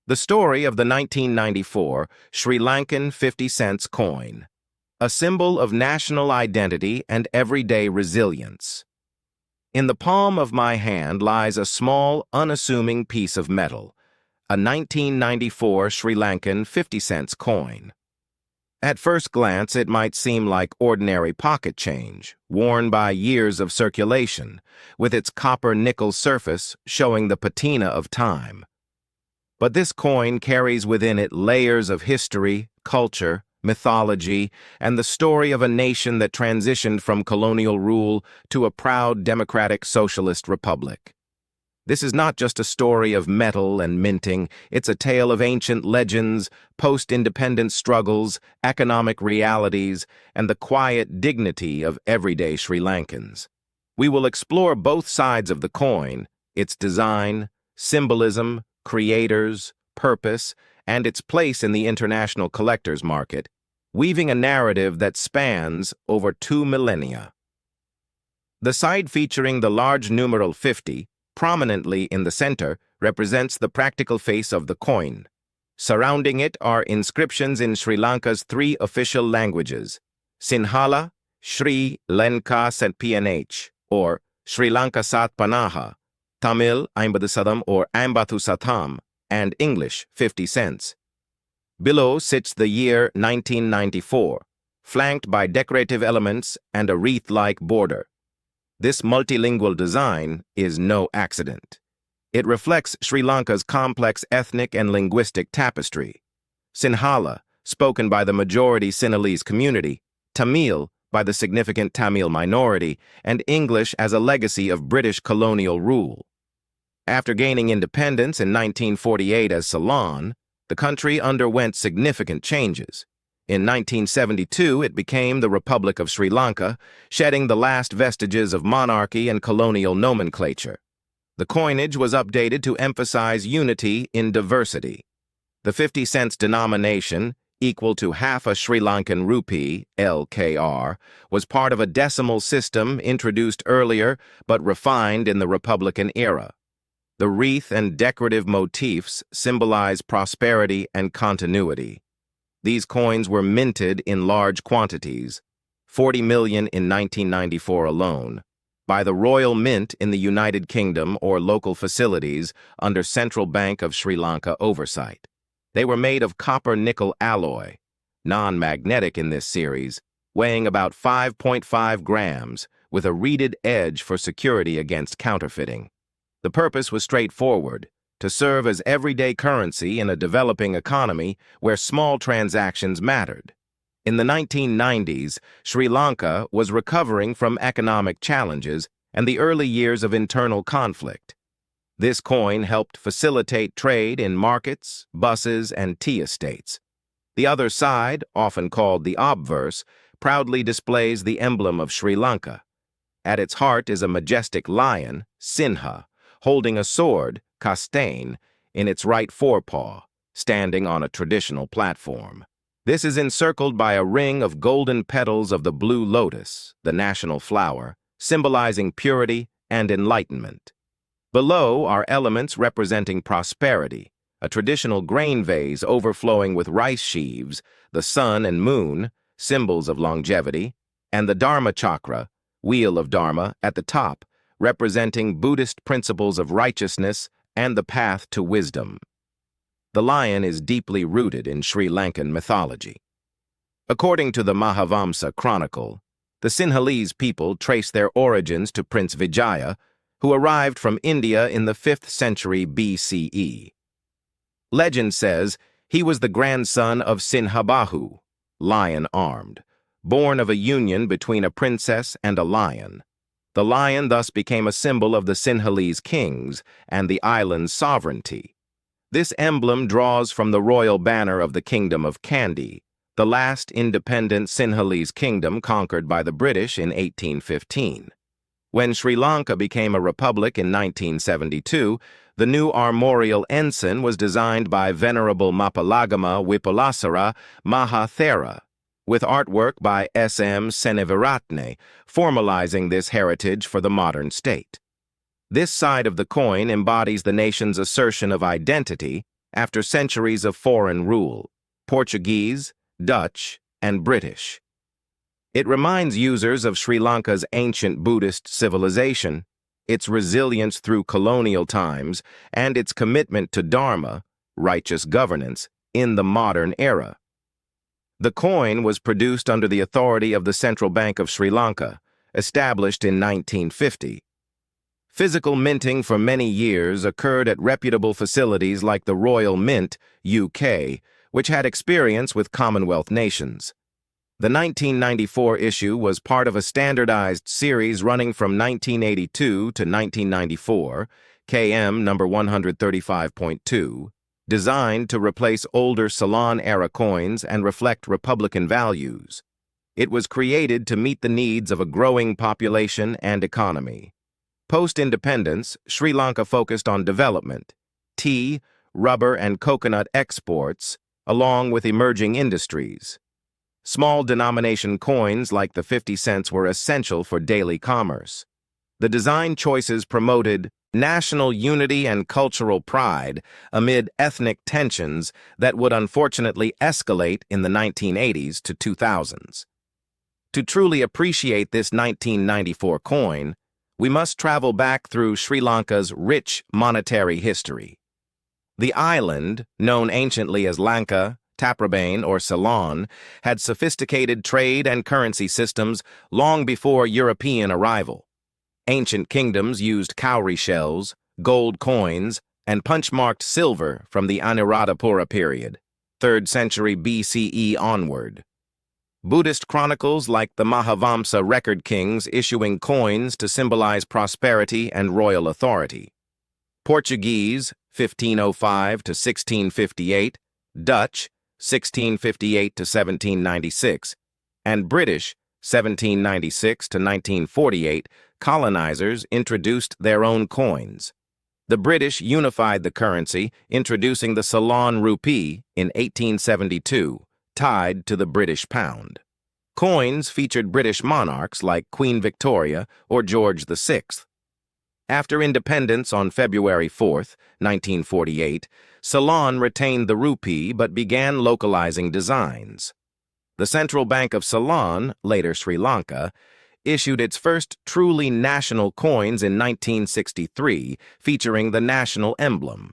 The story of the 1994 Sri Lankan 50-cent coin, a symbol of national identity and everyday resilience. In the palm of my hand lies a small, unassuming piece of metal, a 1994 Sri Lankan 50-cent coin. At first glance, it might seem like ordinary pocket change, worn by years of circulation, with its copper-nickel surface showing the patina of time. But this coin carries within it layers of history, culture, mythology, and the story of a nation that transitioned from colonial rule to a proud democratic socialist republic. This is not just a story of metal and minting, it's a tale of ancient legends, post-independence struggles, economic realities, and the quiet dignity of everyday Sri Lankans. We will explore both sides of the coin, its design, symbolism, creators, purpose, and its place in the international collector's market, weaving a narrative that spans over 2 millennia. The side featuring the large numeral 50, prominently in the center, represents the practical face of the coin. Surrounding it are inscriptions in Sri Lanka's 3 official languages, Sinhala, Sri Lanka Sat PNH, or Sri Lanka Sat Panaha, Tamil 50 or Ambathu Satham, and English 50 cents. Below sits the year 1994, flanked by decorative elements and a wreath-like border. This multilingual design is no accident. It reflects Sri Lanka's complex ethnic and linguistic tapestry. Sinhala, spoken by the majority Sinhalese community, Tamil, by the significant Tamil minority, and English as a legacy of British colonial rule. After gaining independence in 1948 as Ceylon, the country underwent significant changes. In 1972, it became the Republic of Sri Lanka, shedding the last vestiges of monarchy and colonial nomenclature. The coinage was updated to emphasize unity in diversity. The 50 cents denomination, equal to half a Sri Lankan rupee, LKR, was part of a decimal system introduced earlier but refined in the Republican era. The wreath and decorative motifs symbolize prosperity and continuity. These coins were minted in large quantities, 40 million in 1994 alone, by the Royal Mint in the United Kingdom or local facilities under Central Bank of Sri Lanka oversight. They were made of copper-nickel alloy, non-magnetic in this series, weighing about 5.5 grams, with a reeded edge for security against counterfeiting. The purpose was straightforward: to serve as everyday currency in a developing economy where small transactions mattered. In the 1990s, Sri Lanka was recovering from economic challenges and the early years of internal conflict. This coin helped facilitate trade in markets, buses, and tea estates. The other side, often called the obverse, proudly displays the emblem of Sri Lanka. At its heart is a majestic lion, Sinha, holding a sword, Kastane, in its right forepaw, standing on a traditional platform. This is encircled by a ring of golden petals of the blue lotus, the national flower, symbolizing purity and enlightenment. Below are elements representing prosperity, a traditional grain vase overflowing with rice sheaves, the sun and moon, symbols of longevity, and the Dharma chakra, wheel of Dharma, at the top, representing Buddhist principles of righteousness and the path to wisdom. The lion is deeply rooted in Sri Lankan mythology. According to the Mahavamsa Chronicle, the Sinhalese people trace their origins to Prince Vijaya, who arrived from India in the 5th century BCE. Legend says he was the grandson of Sinhabahu, lion-armed, born of a union between a princess and a lion. The lion thus became a symbol of the Sinhalese kings and the island's sovereignty. This emblem draws from the royal banner of the Kingdom of Kandy, the last independent Sinhalese kingdom conquered by the British in 1815. When Sri Lanka became a republic in 1972, the new armorial ensign was designed by Venerable Mapalagama Wipulasara Mahathera, with artwork by S.M. Seneviratne, formalizing this heritage for the modern state. This side of the coin embodies the nation's assertion of identity after centuries of foreign rule, Portuguese, Dutch, and British. It reminds users of Sri Lanka's ancient Buddhist civilization, its resilience through colonial times, and its commitment to dharma, righteous governance, in the modern era. The coin was produced under the authority of the Central Bank of Sri Lanka, established in 1950. Physical minting for many years occurred at reputable facilities like the Royal Mint, UK, which had experience with Commonwealth nations. The 1994 issue was part of a standardized series running from 1982 to 1994, KM number 135.2, designed to replace older Ceylon-era coins and reflect Republican values. It was created to meet the needs of a growing population and economy. Post-independence, Sri Lanka focused on development, tea, rubber, and coconut exports, along with emerging industries. Small denomination coins like the 50 cents were essential for daily commerce. The design choices promoted national unity and cultural pride amid ethnic tensions that would unfortunately escalate in the 1980s to 2000s. To truly appreciate this 1994 coin, we must travel back through Sri Lanka's rich monetary history. The island, known anciently as Lanka, Taprobane, or Ceylon, had sophisticated trade and currency systems long before European arrival. Ancient kingdoms used cowrie shells, gold coins, and punch-marked silver from the Anuradhapura period, 3rd century BCE onward. Buddhist chronicles like the Mahavamsa record kings issuing coins to symbolize prosperity and royal authority. Portuguese, 1505 to 1658, Dutch, 1658 to 1796, and British, 1796 to 1948, colonizers introduced their own coins. The British unified the currency, introducing the Ceylon rupee in 1872, tied to the British pound. Coins featured British monarchs like Queen Victoria or George VI. After independence on February 4, 1948, Ceylon retained the rupee but began localizing designs. The Central Bank of Ceylon, later Sri Lanka, issued its first truly national coins in 1963, featuring the national emblem.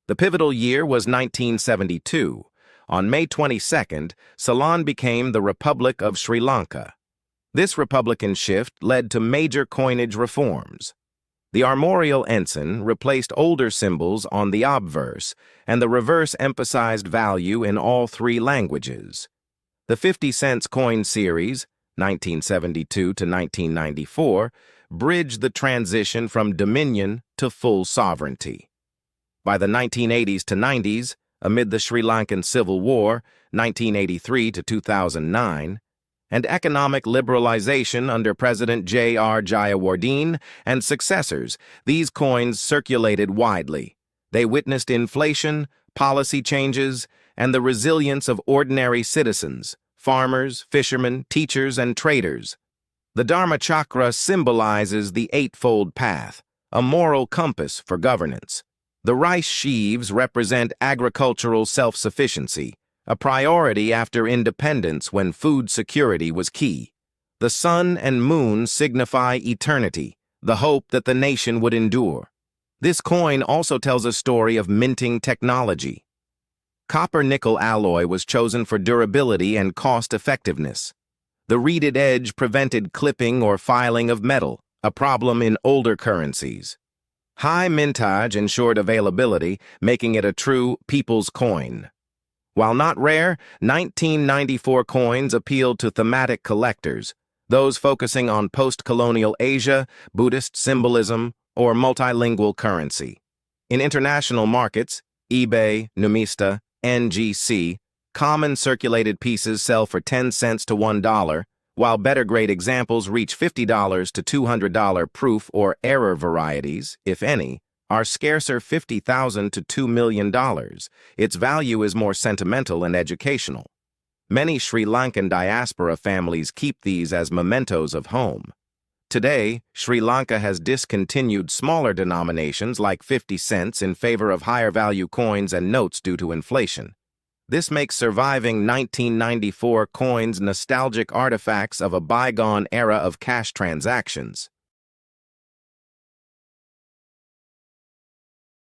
The pivotal year was 1972. On May 22nd, Ceylon became the Republic of Sri Lanka. This republican shift led to major coinage reforms. The armorial ensign replaced older symbols on the obverse, and the reverse emphasized value in all three languages. The 50 cents coin series, 1972 to 1994, bridged the transition from dominion to full sovereignty. By the 1980s to 90s, amid the Sri Lankan Civil War, 1983 to 2009, and economic liberalization under President J.R. Jayawardene and successors, these coins circulated widely. They witnessed inflation, policy changes, and the resilience of ordinary citizens, farmers, fishermen, teachers, and traders. The Dharma Chakra symbolizes the Eightfold Path, a moral compass for governance. The rice sheaves represent agricultural self-sufficiency, a priority after independence when food security was key. The sun and moon signify eternity, the hope that the nation would endure. This coin also tells a story of minting technology. Copper-nickel alloy was chosen for durability and cost-effectiveness. The reeded edge prevented clipping or filing of metal, a problem in older currencies. High mintage ensured availability, making it a true people's coin. While not rare, 1994 coins appealed to thematic collectors, those focusing on post-colonial Asia, Buddhist symbolism, or multilingual currency. In international markets, eBay, Numista, NGC, common circulated pieces sell for 10 cents to $1, while better-grade examples reach $50 to $200 proof or error varieties, if any, are scarcer $50,000 to $2 million. Its value is more sentimental and educational. Many Sri Lankan diaspora families keep these as mementos of home. Today, Sri Lanka has discontinued smaller denominations like 50 cents in favor of higher value coins and notes due to inflation. This makes surviving 1994 coins nostalgic artifacts of a bygone era of cash transactions.